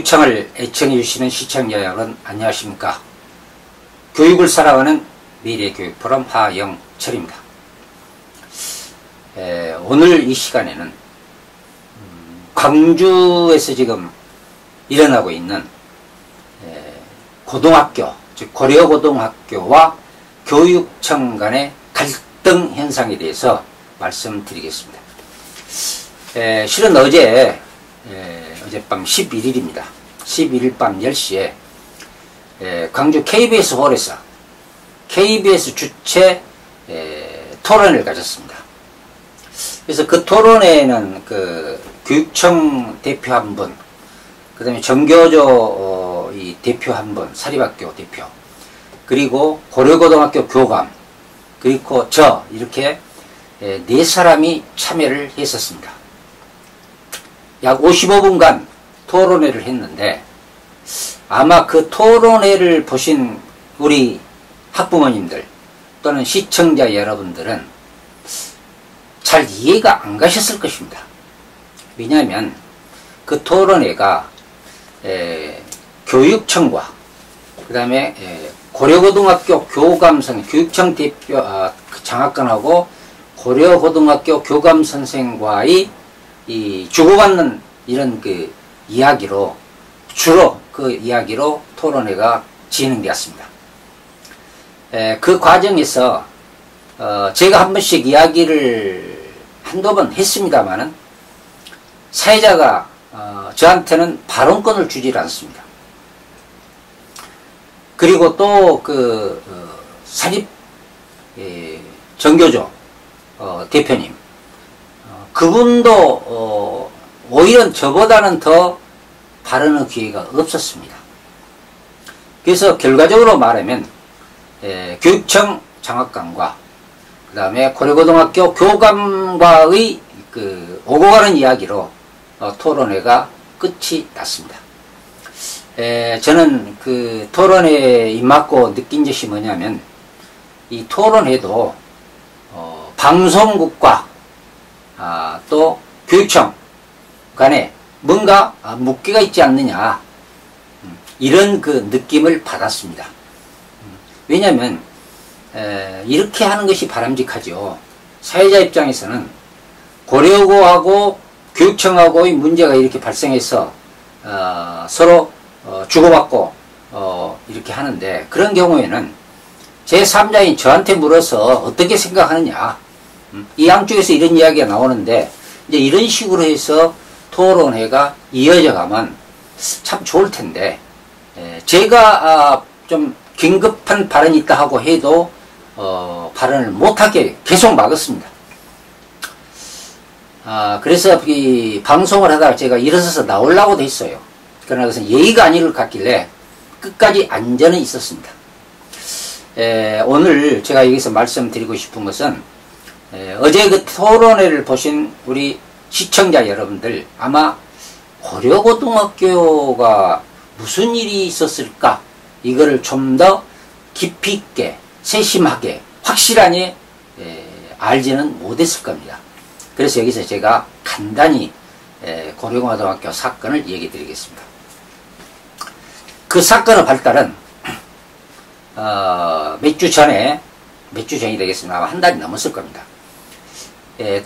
교육청을 애청해 주시는 시청자 여러분 안녕하십니까. 교육을 살아가는 미래교육포럼 하영철입니다. 오늘 이 시간에는 광주에서 지금 일어나고 있는 고등학교, 즉 고려고등학교와 교육청 간의 갈등 현상에 대해서 말씀드리겠습니다. 실은 어젯밤 11일입니다. 11일 밤 10시에 광주 KBS 홀에서 KBS 주최 토론을 가졌습니다. 그래서 그 토론회에는 그 교육청 대표 한 분, 그 다음에 정교조 이 대표 한 분, 사립학교 대표, 그리고 고려고등학교 교감, 그리고 저 이렇게 네 사람이 참여를 했었습니다. 약 55분간 토론회를 했는데 아마 그 토론회를 보신 우리 학부모님들 또는 시청자 여러분들은 잘 이해가 안 가셨을 것입니다. 왜냐하면 그 토론회가 교육청과 그 다음에 고려고등학교 교감선 교육청 대표 장학관하고 고려고등학교 교감선생과의 이 주고받는 이런 그 이야기로 주로 그 이야기로 토론회가 진행되었습니다. 그 과정에서 제가 한 번씩 이야기를 한두 번 했습니다만은 사회자가 저한테는 발언권을 주질 않습니다. 그리고 또 그 사립 정교조 대표님 그분도 오히려 저보다는 더 발언의 기회가 없었습니다. 그래서 결과적으로 말하면 교육청 장학관과 그 다음에 고려고등학교 교감과의 그 오고 가는 이야기로 토론회가 끝이 났습니다. 저는 그 토론회에 입맞고 느낀 것이 뭐냐면 이 토론회도 방송국과 또 교육청 간에 뭔가 묶기가 있지 않느냐 이런 그 느낌을 받았습니다. 왜냐하면 이렇게 하는 것이 바람직하죠. 사회자 입장에서는 고려고하고 교육청하고의 문제가 이렇게 발생해서 서로 주고받고 이렇게 하는데 그런 경우에는 제3자인 저한테 물어서 어떻게 생각하느냐 이 양쪽에서 이런 이야기가 나오는데 이제 이런 식으로 해서 토론회가 이어져 가면 참 좋을 텐데 제가 좀 긴급한 발언이 있다 하고 해도 발언을 못하게 계속 막았습니다. 그래서 이 방송을 하다가 제가 일어서서 나오려고도 했어요. 그러나 그것은 예의가 아닌 것 같길래 끝까지 안전은 있었습니다. 오늘 제가 여기서 말씀드리고 싶은 것은 어제 그 토론회를 보신 우리 시청자 여러분들 아마 고려고등학교가 무슨 일이 있었을까 이거를 좀 더 깊이 있게 세심하게 확실하게 알지는 못했을 겁니다. 그래서 여기서 제가 간단히 고려고등학교 사건을 얘기 드리겠습니다. 그 사건의 발달은 몇 주 전이 되겠습니다. 아마 한 달이 넘었을 겁니다.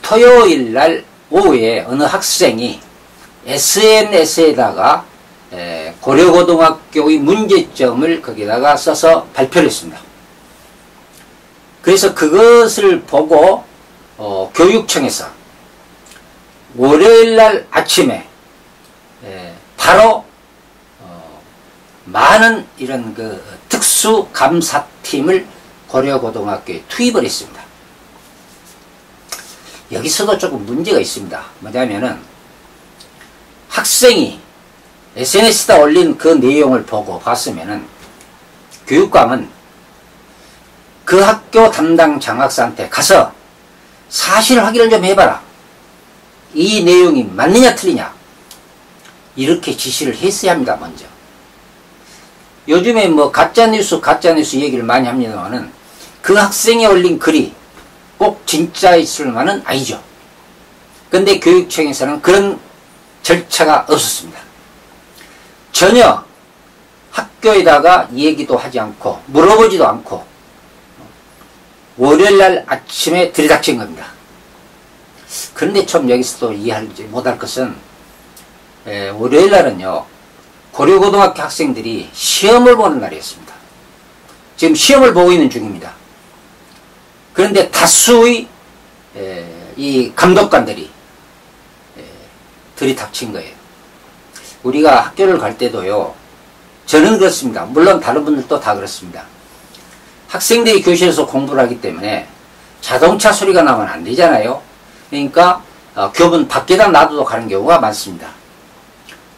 토요일 날 오후에 어느 학생이 SNS에다가 고려고등학교의 문제점을 거기다가 써서 발표를 했습니다. 그래서 그것을 보고 교육청에서 월요일 날 아침에 바로 많은 이런 그 특수 감사팀을 고려고등학교에 투입을 했습니다. 여기서도 조금 문제가 있습니다. 뭐냐면은 학생이 SNS에다 올린 그 내용을 보고 봤으면은 교육감은 그 학교 담당 장학사한테 가서 사실 확인을 좀 해봐라. 이 내용이 맞느냐 틀리냐 이렇게 지시를 했어야 합니다. 먼저. 요즘에 뭐 가짜뉴스 얘기를 많이 합니다만은 그 학생이 올린 글이 꼭 진짜 있을 만은 아니죠. 근데 교육청에서는 그런 절차가 없었습니다. 전혀 학교에다가 얘기도 하지 않고 물어보지도 않고 월요일날 아침에 들이닥친 겁니다. 그런데 좀 여기서도 이해하지 못할 것은 월요일날은요 고려고등학교 학생들이 시험을 보는 날이었습니다. 지금 시험을 보고 있는 중입니다. 그런데 다수의 이 감독관들이 들이닥친 거예요. 우리가 학교를 갈 때도요, 저는 그렇습니다. 물론 다른 분들도 다 그렇습니다. 학생들이 교실에서 공부를 하기 때문에 자동차 소리가 나면 안 되잖아요. 그러니까 교문 밖에다 놔두고 가는 경우가 많습니다.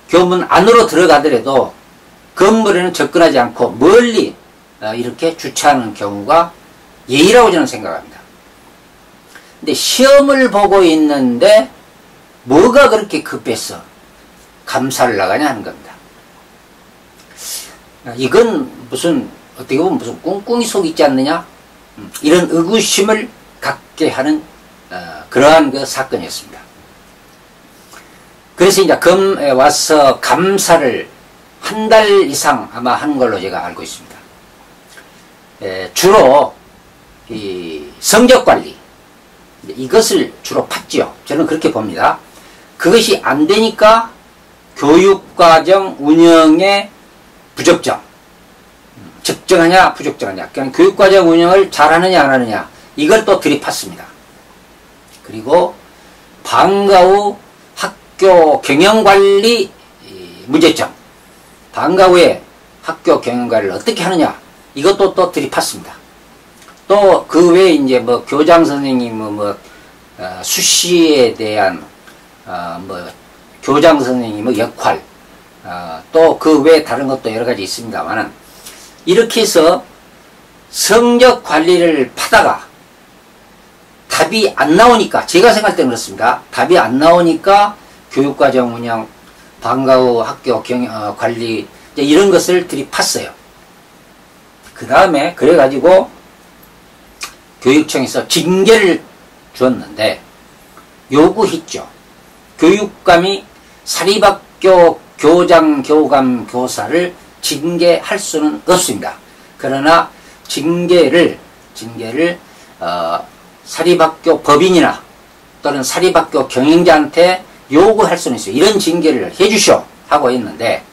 교문 안으로 들어가더라도 건물에는 접근하지 않고 멀리 이렇게 주차하는 경우가 예의라고 저는 생각합니다. 근데 시험을 보고 있는데 뭐가 그렇게 급해서 감사를 나가냐 하는 겁니다. 이건 무슨 어떻게 보면 무슨 꿍꿍이 속이 있지 않느냐, 이런 의구심을 갖게 하는 그러한 그 사건이었습니다. 그래서 이제 검에 와서 감사를 한 달 이상 아마 하는 걸로 제가 알고 있습니다. 주로 이 성적 관리, 이것을 주로 팠지요. 저는 그렇게 봅니다. 그것이 안 되니까 교육과정 운영의 부적정, 적정하냐 부적정하냐, 그냥 교육과정 운영을 잘하느냐 안 하느냐, 이걸 또 들이팠습니다. 그리고 방과 후 학교 경영관리 문제점, 방과 후에 학교 경영관리를 어떻게 하느냐, 이것도 또 들이팠습니다. 또 그 외에 이제 뭐 교장 선생님 수시에 대한 교장 선생님의 역할, 또 그 외에 다른 것도 여러 가지 있습니다만은, 이렇게 해서 성적 관리를 파다가 답이 안 나오니까, 제가 생각할 때는 그렇습니다. 답이 안 나오니까 교육과정 운영, 방과 후 학교 관리, 이런 것을 들이팠어요. 그 다음에 그래가지고 교육청에서 징계를 줬는데 요구했죠. 교육감이 사립학교 교장, 교감, 교사를 징계할 수는 없습니다. 그러나 징계를 사립학교 법인이나 또는 사립학교 경영자한테 요구할 수는 있어요. 이런 징계를 해주시오 하고 있는데,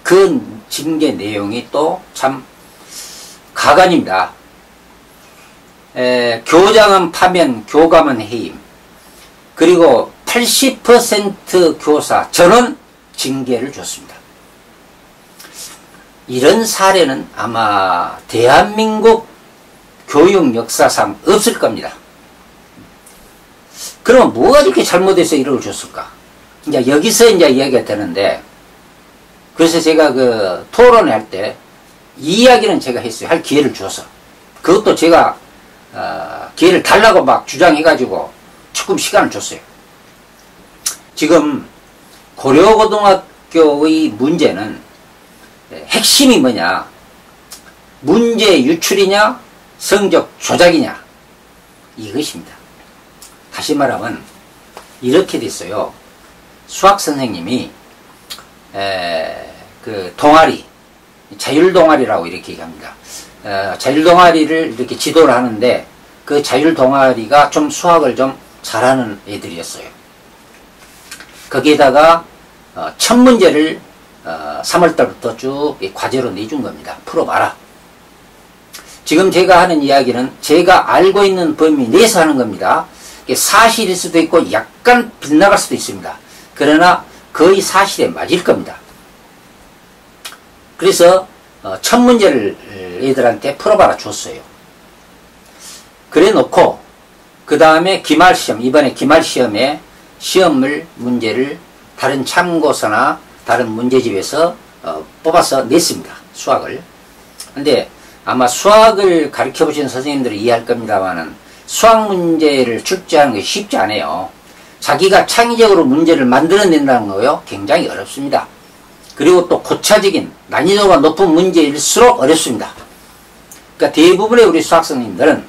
그 징계 내용이 또 참 가관입니다. 교장은 파면, 교감은 해임. 그리고 80% 교사 전원 징계를 줬습니다. 이런 사례는 아마 대한민국 교육 역사상 없을 겁니다. 그럼 뭐가 이렇게 잘못해서 이걸 줬을까? 이제 여기서 이제 이야기가 되는데, 그래서 제가 그 토론을 할 때 이 이야기는 제가 했어요. 할 기회를 줘서. 그것도 제가 기회를 달라고 막 주장해가지고 조금 시간을 줬어요. 지금 고려고등학교의 문제는 핵심이 뭐냐? 문제 유출이냐? 성적 조작이냐? 이것입니다. 다시 말하면 이렇게 됐어요. 수학 선생님이 그 동아리, 자율동아리라고 이렇게 얘기합니다. 자율동아리를 이렇게 지도를 하는데, 그 자율동아리가 좀 수학을 좀 잘하는 애들이었어요. 거기에다가 첫 문제를 3월달부터 쭉 과제로 내준 겁니다. 풀어봐라. 지금 제가 하는 이야기는 제가 알고 있는 범위 내에서 하는 겁니다. 사실일 수도 있고 약간 빗나갈 수도 있습니다. 그러나 거의 사실에 맞을 겁니다. 그래서 첫 문제를 애들한테 풀어봐라 줬어요. 그래 놓고 그 다음에 기말시험, 이번에 기말시험에 문제를 다른 참고서나 다른 문제집에서 뽑아서 냈습니다. 수학을. 근데 아마 수학을 가르쳐 보신 선생님들은 이해할 겁니다만은, 수학 문제를 출제하는 게 쉽지 않아요. 자기가 창의적으로 문제를 만들어낸다는 거요, 굉장히 어렵습니다. 그리고 또 고차적인 난이도가 높은 문제일수록 어렵습니다. 그러니까 대부분의 우리 수학 선생님들은,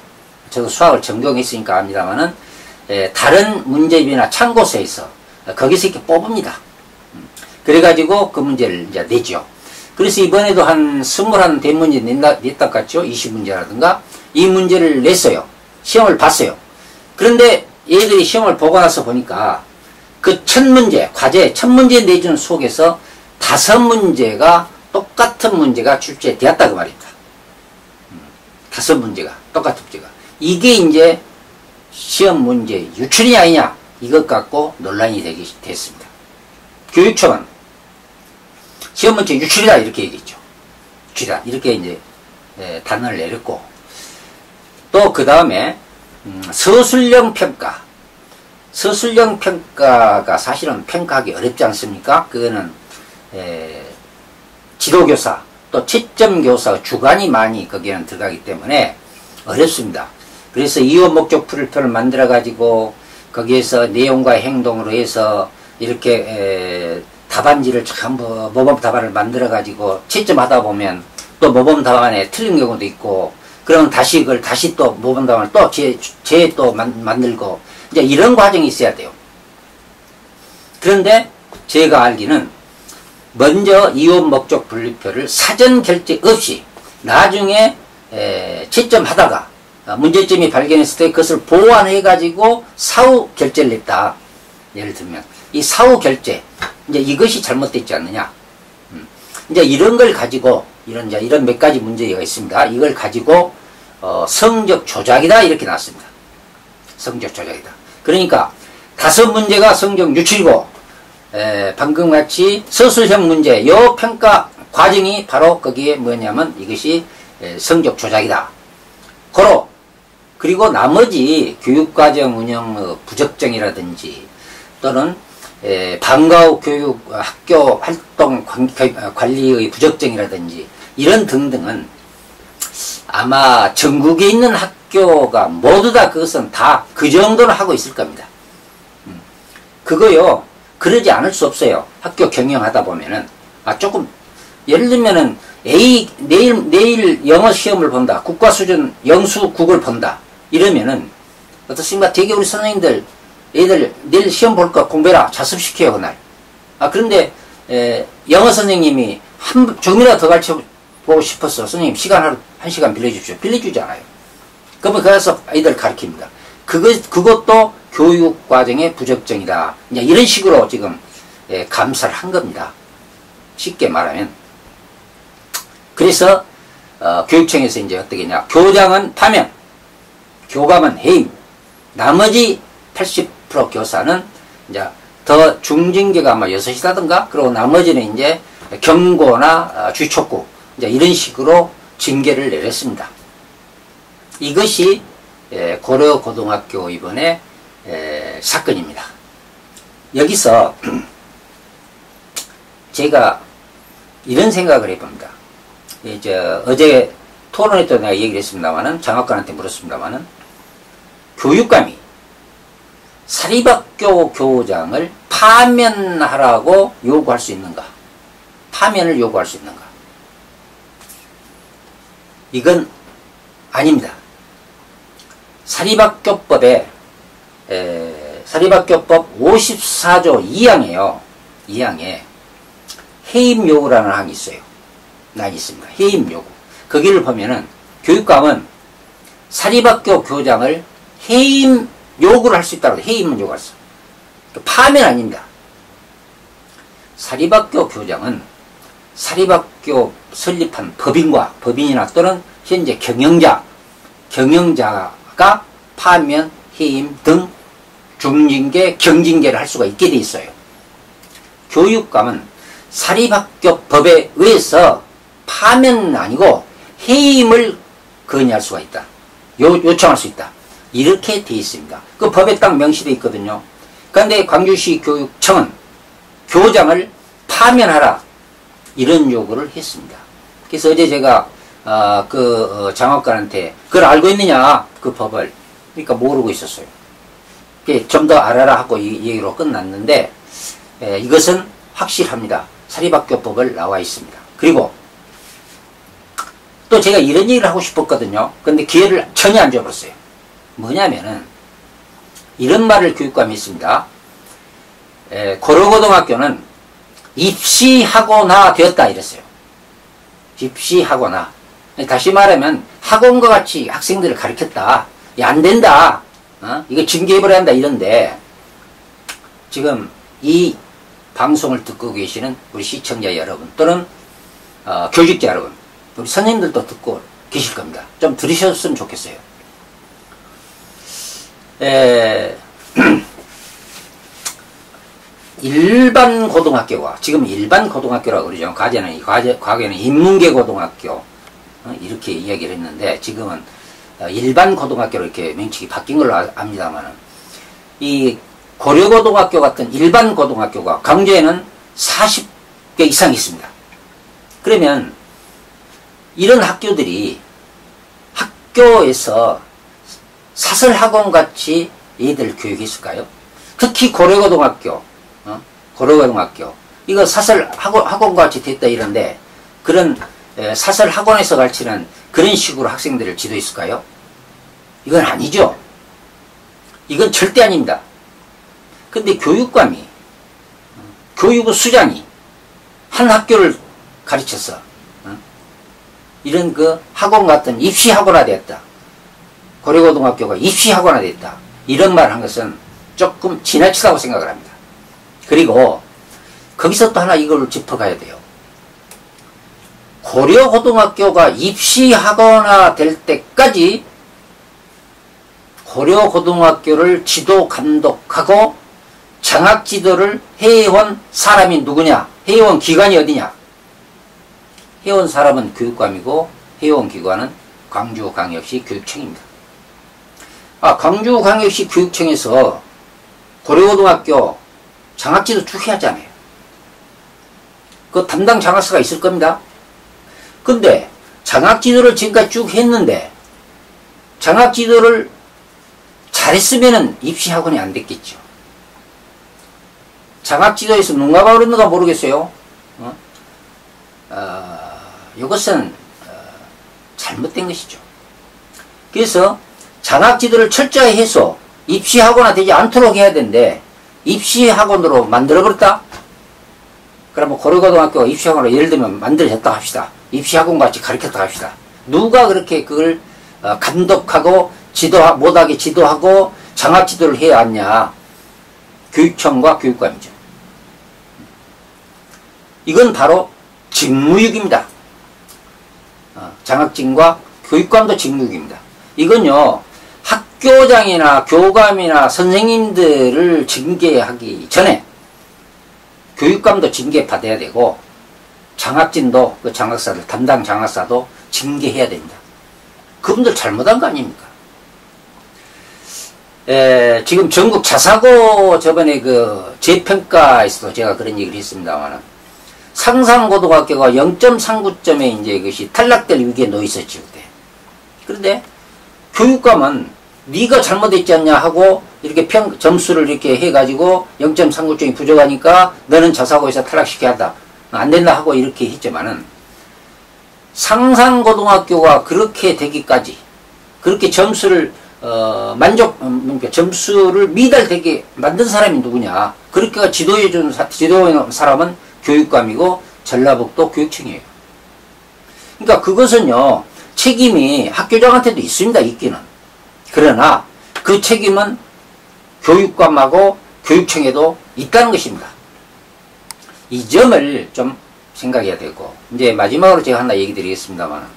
저도 수학을 전공했으니까 압니다만은, 다른 문제집이나 참고서에서 거기서 이렇게 뽑습니다. 그래가지고 그 문제를 이제 내죠. 그래서 이번에도 한 21대문제 냈다 같죠? 20문제라든가. 이 문제를 냈어요. 시험을 봤어요. 그런데 얘들이 시험을 보고 나서 보니까 그 첫 문제, 과제 첫 문제 내준 속에서 5문제가 똑같은 문제가 출제되었다 그 말입니다. 5문제가 똑같은 문제가. 이게 이제 시험 문제 유출이냐 아니냐 이것 갖고 논란이 됐습니다. 교육청은 시험 문제 유출이다 이렇게 얘기했죠. 유출이다 이렇게 이제 단언을 내렸고, 또 그 다음에 서술형 평가. 서술형 평가가 사실은 평가하기 어렵지 않습니까? 그거는 지도교사 또 채점교사 주관이 많이 거기에는 들어가기 때문에 어렵습니다. 그래서 이원 목적 풀이표를 만들어 가지고 거기에서 내용과 행동으로 해서 이렇게 답안지를 전부 모범 답안을 만들어 가지고 채점하다 보면 또 모범 답안에 틀린 경우도 있고, 그러면 다시 그걸 다시 또 모범 답안을 또 또 만들고 이제 이런 과정이 있어야 돼요. 그런데 제가 알기는 먼저 이원 목적 분류표를 사전 결제 없이 나중에 채점하다가 문제점이 발견했을 때 그것을 보완해 가지고 사후 결제를 냈다. 예를 들면 이 사후 결제, 이제 이것이 잘못됐지 않느냐. 이제 이런 걸 가지고 이런 몇 가지 문제가 있습니다. 이걸 가지고 성적 조작이다 이렇게 나왔습니다. 성적 조작이다. 그러니까 5문제가 성적 유출이고, 방금 같이 서술형 문제, 요 평가 과정이 바로 거기에 뭐냐면 이것이 성적 조작이다. 그리고 나머지 교육과정 운영 부적정이라든지 또는 방과 후 교육 학교 활동 관리의 부적정이라든지 이런 등등은 아마 전국에 있는 학교가 모두 다 그것은 다 그 정도는 하고 있을 겁니다. 그거요, 그러지 않을 수 없어요. 학교 경영하다 보면은 조금 예를 들면은 내일 영어 시험을 본다, 국가 수준 영수국을 본다 이러면은 어떻습니까? 되게 우리 선생님들 애들 내일 시험 볼 거 공부해라 자습시켜요 그날. 그런데 영어 선생님이 조금이라도 더 가르쳐보고 싶었어. 선생님 시간 하루 1시간 빌려주십시오. 빌려주지 않아요. 그러면 가서 아이들 가르칩니다. 그것도 교육과정의 부적정이다. 이제 이런 식으로 지금 감사를 한 겁니다. 쉽게 말하면. 그래서 교육청에서 이제 어떻게 했냐. 교장은 파면, 교감은 해임, 나머지 80% 교사는 이제 더 중징계가 아마 6이라든가, 그리고 나머지는 이제 경고나 주의촉구, 이제 이런 식으로 징계를 내렸습니다. 이것이 고려고등학교 이번에 사건입니다. 여기서 제가 이런 생각을 해봅니다. 어제 토론회 때 내가 얘기를 했습니다만은, 장학관한테 물었습니다만은, 교육감이 사립학교 교장을 파면하라고 요구할 수 있는가? 파면을 요구할 수 있는가? 이건 아닙니다. 사립학교법에 사립학교법 54조 2항에요. 2항에 해임 요구라는 항이 있어요. 난 있습니다. 해임 요구. 거기를 보면은 교육감은 사립학교 교장을 해임 요구를 할 수 있다고 해요. 해임은 요구할 수. 파면 아닙니다. 사립학교 교장은 사립학교 설립한 법인이나 또는 현재 경영자가 파면, 해임 등 중징계, 경징계를 할 수가 있게 돼 있어요. 교육감은 사립학교법에 의해서 파면은 아니고 해임을 건의할 수가 있다. 요청할 수 있다. 이렇게 돼 있습니다. 그 법에 딱 명시되어 있거든요. 그런데 광주시 교육청은 교장을 파면하라 이런 요구를 했습니다. 그래서 어제 제가 장학관한테 그걸 알고 있느냐 그 법을, 그러니까 모르고 있었어요. 좀 더 알아라 하고 이 얘기로 끝났는데, 이것은 확실합니다. 사립학교법을 나와 있습니다. 그리고 또 제가 이런 얘기를 하고 싶었거든요. 근데 기회를 전혀 안 줘버렸어요. 뭐냐면은 이런 말을 교육감이 했습니다. 고려고등학교는 입시하거나 되었다 이랬어요. 입시하거나. 다시 말하면 학원과 같이 학생들을 가르쳤다. 야, 안 된다. 이거 징계해버려야 한다 이런데 지금 이 방송을 듣고 계시는 우리 시청자 여러분 또는 교직자 여러분, 우리 선생님들도 듣고 계실 겁니다. 좀 들으셨으면 좋겠어요. 일반 고등학교가 지금 일반 고등학교라고 그러죠. 과거에는 인문계 고등학교 이렇게 이야기를 했는데 지금은 일반 고등학교로 이렇게 명칭이 바뀐 걸로 압니다만 이 고려고등학교 같은 일반 고등학교가 광주에는 40개 이상 있습니다. 그러면 이런 학교들이 학교에서 사설학원같이 얘들 교육했을까요? 특히 고려고등학교 이거 사설학원같이 됐다 이런데 그런 사설학원에서 가르치는 그런 식으로 학생들을 지도했을까요? 이건 아니죠. 이건 절대 아닙니다. 근데 교육감이 교육부 수장이 한 학교를 가르쳐서 이런 그 학원 같은 입시학원화 됐다. 고려고등학교가 입시학원화 됐다. 이런 말 한 것은 조금 지나치다고 생각을 합니다. 그리고 거기서 또 하나 이걸 짚어가야 돼요. 고려고등학교가 입시학원화 될 때까지 고려고등학교를 지도 감독하고 장학지도를 해온 사람이 누구냐? 해온 기관이 어디냐? 해온 사람은 교육감이고 해온 기관은 광주광역시 교육청입니다. 광주광역시 교육청에서 고려고등학교 장학지도 쭉 해야잖아요. 그 담당 장학사가 있을 겁니다. 근데 장학지도를 지금까지 쭉 했는데 장학지도를 잘했으면은 입시학원이 안 됐겠죠. 장학지도에서 누가가 그랬는가 모르겠어요. 이것은 잘못된 것이죠. 그래서 장학지도를 철저히 해서 입시학원화 되지 않도록 해야 되는데 입시학원으로 만들어버렸다? 그러면 고려고등학교가 입시학원으로 예를 들면 만들어졌다 합시다. 입시학원 같이 가르쳤다 합시다. 누가 그렇게 그걸 감독하고 못하게 지도하고 장학지도를 해야 하냐? 교육청과 교육감이죠. 이건 바로 직무유기입니다. 장학진과 교육감도 직무유기입니다. 이건요, 학교장이나 교감이나 선생님들을 징계하기 전에 교육감도 징계받아야 되고 장학진도 그 장학사들 담당 장학사도 징계해야 됩니다. 그분들 잘못한 거 아닙니까? 지금 전국 자사고 저번에 그 재평가에서도 제가 그런 얘기를 했습니다만 상상고등학교가 0.39점에 이제 이것이 탈락될 위기에 놓여 있었죠 그때. 그런데 교육감은 네가 잘못했지 않냐 하고 이렇게 점수를 이렇게 해가지고 0.39점이 부족하니까 너는 자사고에서 탈락시켜야 한다. 안 된다 하고 이렇게 했지만은 상상고등학교가 그렇게 되기까지 그렇게 점수를 점수를 미달되게 만든 사람이 누구냐? 그렇게 지도해준 사람은 교육감이고 전라북도 교육청이에요. 그러니까 그것은요 책임이 학교장한테도 있습니다. 있기는. 그러나 그 책임은 교육감하고 교육청에도 있다는 것입니다. 이 점을 좀 생각해야 되고 이제 마지막으로 제가 하나 얘기 드리겠습니다만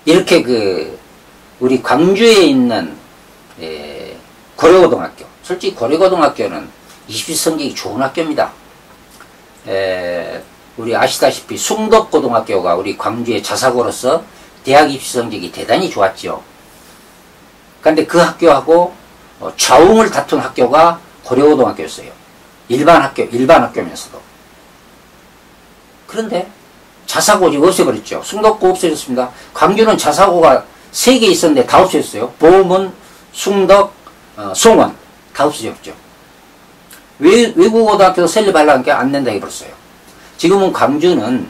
이렇게 우리 광주에 있는 고려고등학교 솔직히 고려고등학교는 입시 성적이 좋은 학교입니다. 우리 아시다시피 숭덕고등학교가 우리 광주의 자사고로서 대학 입시 성적이 대단히 좋았죠. 그런데 그 학교하고 좌웅을 다툰 학교가 고려고등학교였어요. 일반 학교면서도. 그런데 자사고 지금 없애버렸죠. 숭덕고 없어졌습니다. 광주는 자사고가 3개 있었는데 다 없어졌어요. 보문, 숭덕, 송원 다 없어졌죠. 외국고등학교도 설립하려는 게 안 된다 해버렸어요. 지금은 광주는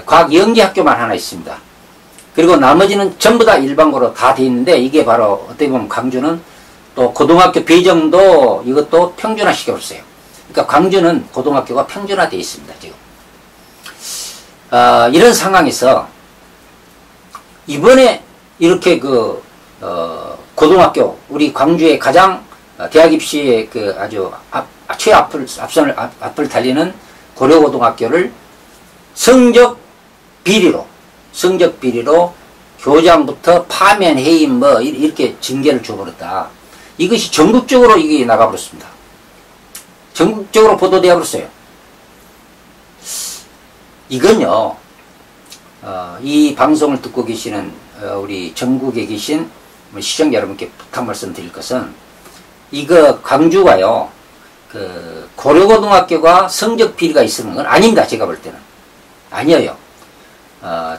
과학연계학교만 하나 있습니다. 그리고 나머지는 전부 다 일반고로 다 돼 있는데 이게 바로 어떻게 보면 광주는 또 고등학교 배정도 이것도 평준화 시켜버렸어요. 그러니까 광주는 고등학교가 평준화되어 있습니다. 지금 이런 상황에서 이번에 이렇게 고등학교 우리 광주의 가장 대학 입시에 아주 앞을 달리는 고려고등학교를 성적 비리로 교장부터 파면 해임 이렇게 징계를 줘버렸다. 이것이 전국적으로 이게 나가버렸습니다. 전국적으로 보도되어 버렸어요. 이건요, 이 방송을 듣고 계시는 우리 전국에 계신 시청자 여러분께 부탁 말씀드릴 것은, 이거 광주가요, 고려고등학교가 성적 비리가 있는 건 아닙니다. 제가 볼 때는 아니에요.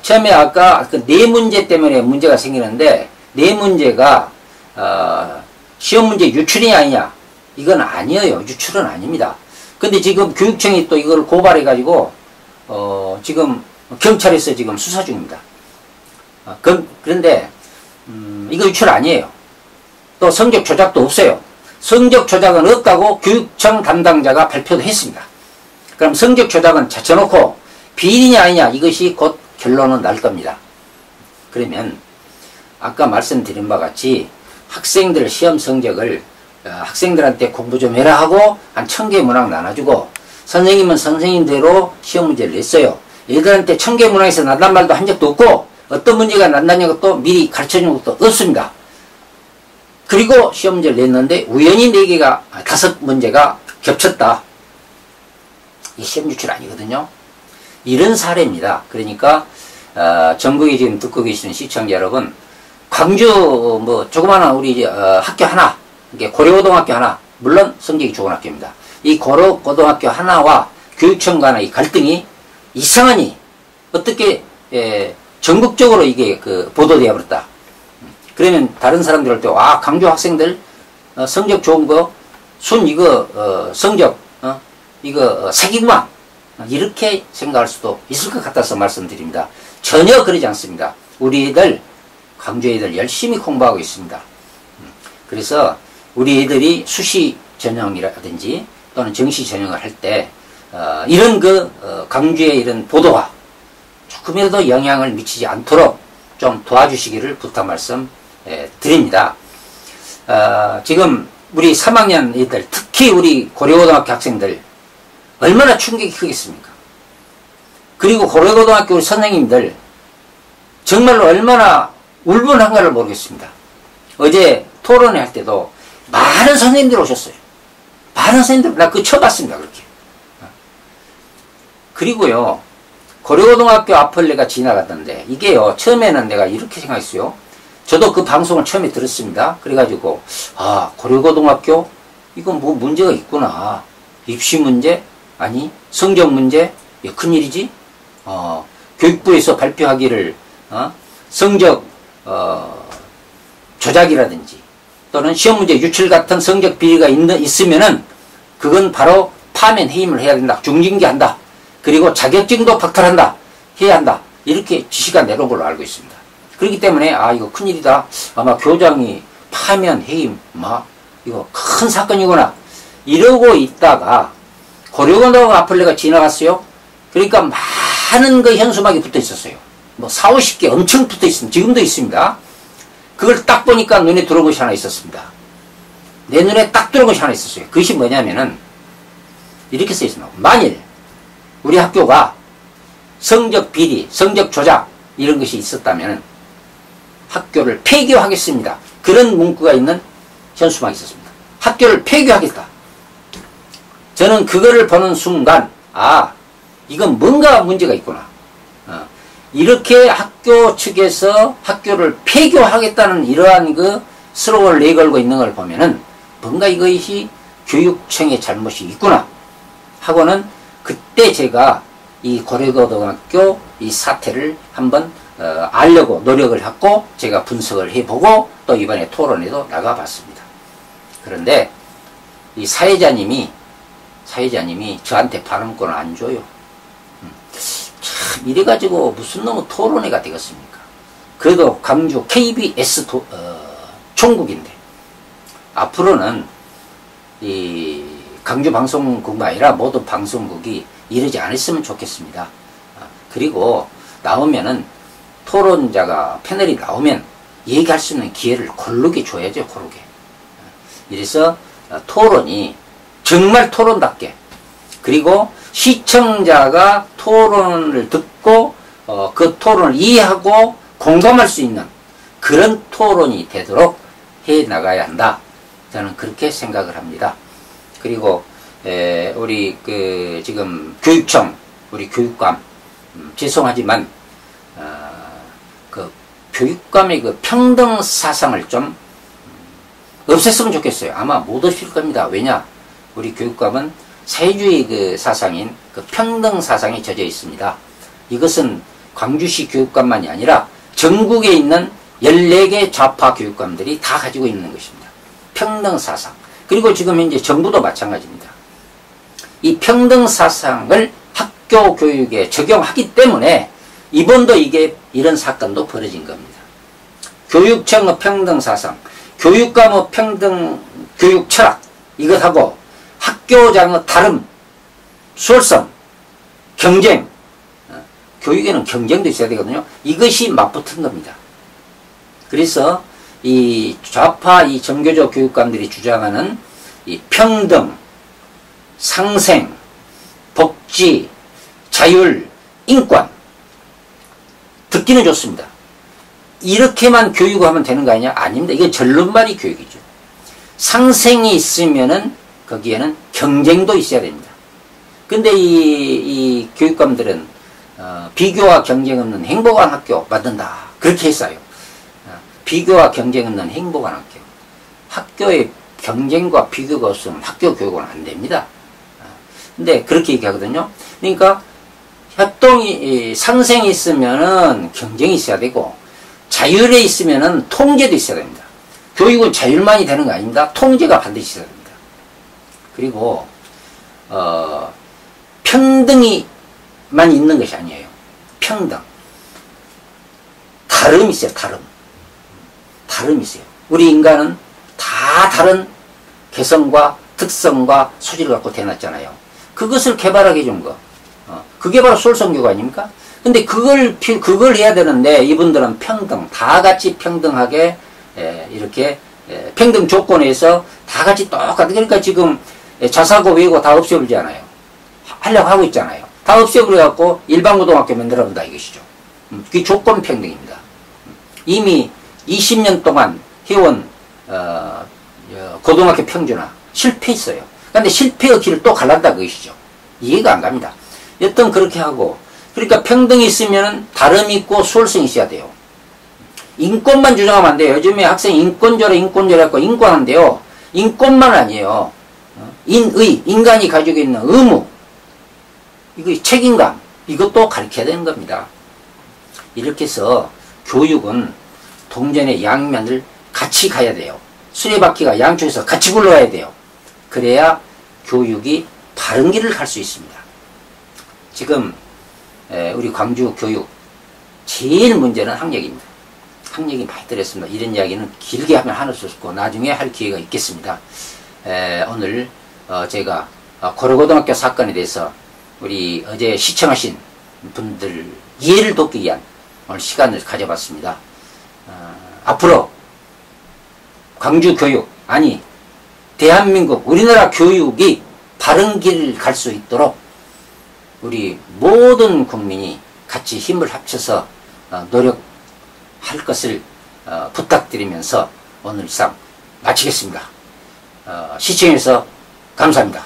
처음에 아까 네 문제 때문에 문제가 생기는데, 네 문제가 시험 문제 유출이 아니냐, 이건 아니에요. 유출은 아닙니다. 근데 지금 교육청이 또 이걸 고발해 가지고 지금 경찰에서 지금 수사 중입니다. 그런데 이거 유출 아니에요. 또 성적 조작도 없어요. 성적 조작은 없다고 교육청 담당자가 발표도 했습니다. 그럼 성적 조작은 제쳐놓고 비리냐 아니냐, 이것이 곧 결론은 날 겁니다. 그러면 아까 말씀드린 바와 같이 학생들 시험 성적을 학생들한테 공부 좀 해라 하고 한 1000개 문항 나눠주고, 선생님은 선생님대로 시험 문제를 냈어요. 얘들한테 1000개 문항에서 난단 말도 한 적도 없고, 어떤 문제가 난다는 것도 미리 가르쳐준 것도 없습니다. 그리고 시험 문제를 냈는데 우연히 5문제가 겹쳤다. 이게 시험 유출 아니거든요. 이런 사례입니다. 그러니까 전국에 지금 듣고 계시는 시청자 여러분, 광주 조그마한 우리 학교 하나, 이게 고려고등학교 하나, 물론 성적이 좋은 학교입니다. 이 고려고등학교 하나와 교육청 간의 이 갈등이 이상하니 어떻게 전국적으로 이게 보도되어 버렸다. 그러면 다른 사람들 할 때, 와, 광주 학생들 성적 좋은 거 성적 이거 사기구만, 이렇게 생각할 수도 있을 것 같아서 말씀드립니다. 전혀 그러지 않습니다. 우리 애들, 광주 애들 열심히 공부하고 있습니다. 그래서 우리 애들이 수시 전형이라든지 또는 정시 전형을 할 때 이런 광주의 이런 보도가 조금이라도 영향을 미치지 않도록 좀 도와주시기를 부탁 말씀 드립니다. 지금 우리 3학년 애들, 특히 우리 고려고등학교 학생들 얼마나 충격이 크겠습니까? 그리고 고려고등학교 우리 선생님들 정말로 얼마나 울분한가를 모르겠습니다. 어제 토론회 할 때도 많은 선생님들 오셨어요. 많은 선생님들, 나 그거 처음 봤습니다. 그렇게. 그리고요, 고려고등학교 앞을 내가 지나갔던데, 이게요, 처음에는 내가 이렇게 생각했어요. 저도 그 방송을 처음에 들었습니다. 그래가지고, 고려고등학교? 이건 뭐 문제가 있구나. 입시 문제? 아니, 성적 문제? 이거 큰일이지? 교육부에서 발표하기를, 성적, 조작이라든지, 또는 시험 문제 유출 같은 성적 비리가 있으면은, 그건 바로 파면 해임을 해야 된다. 중징계한다. 그리고 자격증도 박탈한다. 해야 한다. 이렇게 지시가 내려온 걸로 알고 있습니다. 그렇기 때문에 이거 큰일이다. 아마 교장이 파면 해임, 이거 큰 사건이구나. 이러고 있다가 고려고등학교 앞을 내가 지나갔어요. 그러니까 많은 현수막이 붙어 있었어요. 4, 50개 엄청 붙어 있습니다. 지금도 있습니다. 그걸 딱 보니까 눈에 들어온 것이 하나 있었습니다. 내 눈에 딱 들어온 것이 하나 있었어요. 그것이 뭐냐면은 이렇게 써 있습니다. 만일 우리 학교가 성적 비리, 성적 조작 이런 것이 있었다면 학교를 폐교하겠습니다. 그런 문구가 있는 현수막이 있었습니다. 학교를 폐교하겠다. 저는 그거를 보는 순간 이건 뭔가 문제가 있구나. 이렇게 학교 측에서 학교를 폐교하겠다는 이러한 슬로건을 내걸고 있는 걸 보면은 뭔가 이것이 교육청의 잘못이 있구나 하고는, 그때 제가 이 고려고등학교 이 사태를 한번 알려고 노력을 했고, 제가 분석을 해보고 또 이번에 토론에도 나가봤습니다. 그런데 이 사회자님이 저한테 발언권을 안 줘요. 참 이래가지고 무슨 놈의 토론회가 되겠습니까? 그래도 광주 KBS 총국인데 앞으로는 이 광주 방송국만 아니라 모든 방송국이 이러지 않았으면 좋겠습니다. 그리고 나오면은 토론자가 패널이 나오면 얘기할 수 있는 기회를 고르게 줘야죠. 고르게. 이래서 토론이 정말 토론답게, 그리고 시청자가 토론을 듣고 그 토론을 이해하고 공감할 수 있는 그런 토론이 되도록 해 나가야 한다. 저는 그렇게 생각을 합니다. 그리고 우리 지금 교육청, 우리 교육감, 죄송하지만 그 교육감의 그 평등 사상을 좀 없앴으면 좋겠어요. 아마 못 없을 겁니다. 왜냐? 우리 교육감은 사회주의 그 사상인 그 평등 사상에 젖어 있습니다. 이것은 광주시 교육감만이 아니라 전국에 있는 14개 좌파 교육감들이 다 가지고 있는 것입니다. 평등 사상. 그리고 지금 현재 정부도 마찬가지입니다. 이 평등 사상을 학교 교육에 적용하기 때문에 이번도 이런 사건도 벌어진 겁니다. 교육청의 평등 사상, 교육감의 평등 교육 철학, 이것하고 학교장의 다름, 수월성, 경쟁, 교육에는 경쟁도 있어야 되거든요. 이것이 맞붙은 겁니다. 그래서 이 좌파 이 정교조 교육감들이 주장하는 이 평등, 상생, 복지, 자율, 인권, 듣기는 좋습니다. 이렇게만 교육을 하면 되는 거 아니냐? 아닙니다. 이게 절름발이 교육이죠. 상생이 있으면은 거기에는 경쟁도 있어야 됩니다. 근데 이 교육감들은 비교와 경쟁 없는 행복한 학교 만든다. 그렇게 했어요. 비교와 경쟁 없는 행복한 학교. 학교에 경쟁과 비교가 없으면 학교 교육은 안 됩니다. 근데 그렇게 얘기하거든요. 그러니까 협동이, 상생이 있으면은 경쟁이 있어야 되고, 자율에 있으면은 통제도 있어야 됩니다. 교육은 자율만이 되는 거 아닙니다. 통제가 반드시 있어야 됩니다. 그리고 평등이만 있는 것이 아니에요. 평등. 다름이 있어요. 다름이 있어요. 우리 인간은 다 다른 개성과 특성과 소질을 갖고 태어났잖아요. 그것을 개발하게 해준 거. 그게 바로 솔선교육 아닙니까? 근데 그걸 해야 되는데 이분들은 평등, 다 같이 평등하게 이렇게 평등 조건에서 다 같이 똑같은, 그러니까 지금 자사고 외고 다 없애버리잖아요. 하려고 하고 있잖아요. 다 없애버려갖고 일반고등학교 만들어본다 이것이죠. 그게 조건 평등입니다. 이미 20년 동안 해온 고등학교 평준화 실패했어요. 근데 실패의 길을 또 갈란다 그것이죠. 이해가 안 갑니다. 여튼 그렇게 하고, 그러니까 평등이 있으면 다름이 있고 수월성이 있어야 돼요. 인권만 주장하면 안 돼요. 요즘에 학생이 인권조례 하고 인권한데요. 인권만 아니에요. 인간이 가지고 있는 의무, 이거 책임감, 이것도 가르쳐야 되는 겁니다. 이렇게 해서 교육은 동전의 양면을 같이 가야 돼요. 수레바퀴가 양쪽에서 같이 굴러가야 돼요. 그래야 교육이 바른 길을 갈 수 있습니다. 지금 우리 광주 교육 제일 문제는 학력입니다. 학력이 많이 들었습니다. 이런 이야기는 길게 하면 하늘 수 없고 나중에 할 기회가 있겠습니다. 오늘 제가 고려고등학교 사건에 대해서 우리 어제 시청하신 분들 이해를 돕기 위한 오늘 시간을 가져봤습니다. 앞으로 광주 교육, 아니 대한민국 우리나라 교육이 바른 길을 갈 수 있도록 우리 모든 국민이 같이 힘을 합쳐서 노력할 것을 부탁드리면서 오늘 이상 마치겠습니다. 시청해주셔서 감사합니다.